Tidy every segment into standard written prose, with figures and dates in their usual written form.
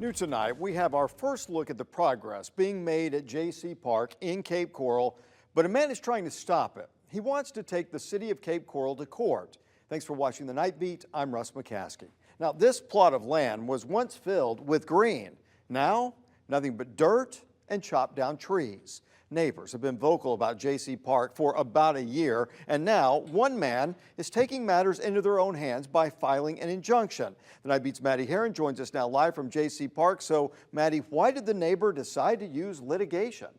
New tonight, we have our first look at the progress being made at Jaycee Park in Cape Coral, but a man is trying to stop it. He wants to take the city of Cape Coral to court. Thanks for watching The Night Beat. I'm Russ McCaskey. Now, this plot of land was once filled with green. Now, nothing but dirt and chopped down trees. Neighbors have been vocal about Jaycee Park for about a year, and now one man is taking matters into their own hands by filing an injunction. The Night Beat's Maddie Herron joins us now live from Jaycee Park. So, Maddie, why did the neighbor decide to use litigation?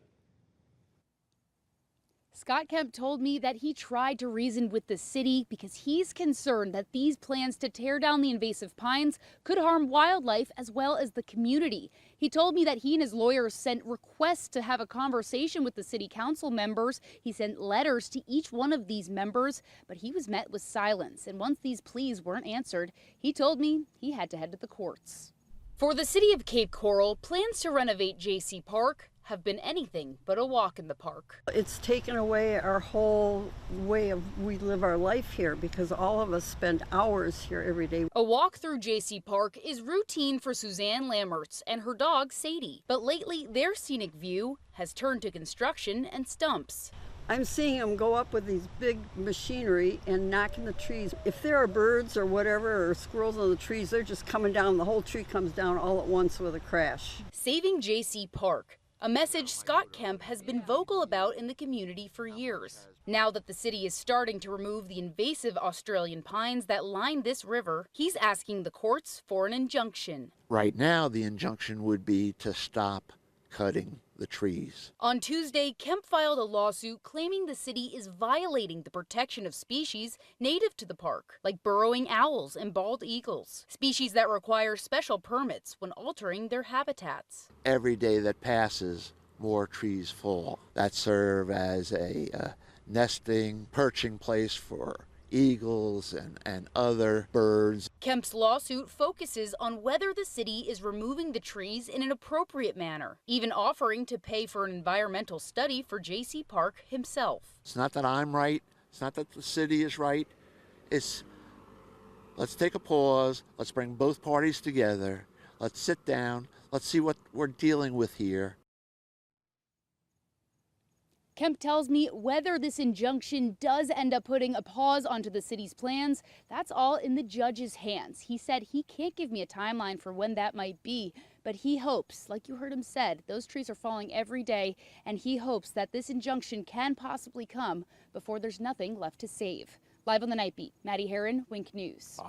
Scott Kemp told me that he tried to reason with the city because he's concerned that these plans to tear down the invasive pines could harm wildlife as well as the community. He told me that he and his lawyers sent requests to have a conversation with the city council members. He sent letters to each one of these members, but he was met with silence. And once these pleas weren't answered, he told me he had to head to the courts. For the city of Cape Coral, plans to renovate Jaycee Park have been anything but a walk in the park. It's taken away our whole way we live our life here because all of us spend hours here every day. A walk through Jaycee Park is routine for Suzanne Lammerts and her dog Sadie, but lately their scenic view has turned to construction and stumps. I'm seeing them go up with these big machinery and knocking the trees. If there are birds or whatever or squirrels on the trees, they're just coming down. The whole tree comes down all at once with a crash. Saving Jaycee Park, a message Scott Kemp has been vocal about in the community for years. Now that the city is starting to remove the invasive Australian pines that line this river, he's asking the courts for an injunction. Right now, the injunction would be to stop cutting the trees. On Tuesday, Kemp filed a lawsuit claiming the city is violating the protection of species native to the park, like burrowing owls and bald eagles, species that require special permits when altering their habitats. Every day that passes, more trees fall that serve as a nesting, perching place for eagles and other birds. Kemp's lawsuit focuses on whether the city is removing the trees in an appropriate manner, even offering to pay for an environmental study for Jaycee Park himself. It's not that I'm right. It's not that the city is right. It's let's take a pause. Let's bring both parties together. Let's sit down. Let's see what we're dealing with here. Kemp tells me whether this injunction does end up putting a pause onto the city's plans, that's all in the judge's hands. He said he can't give me a timeline for when that might be, but he hopes, like you heard him said, those trees are falling every day, and he hopes that this injunction can possibly come before there's nothing left to save. Live on the Night Beat, Maddie Herron, Wink News.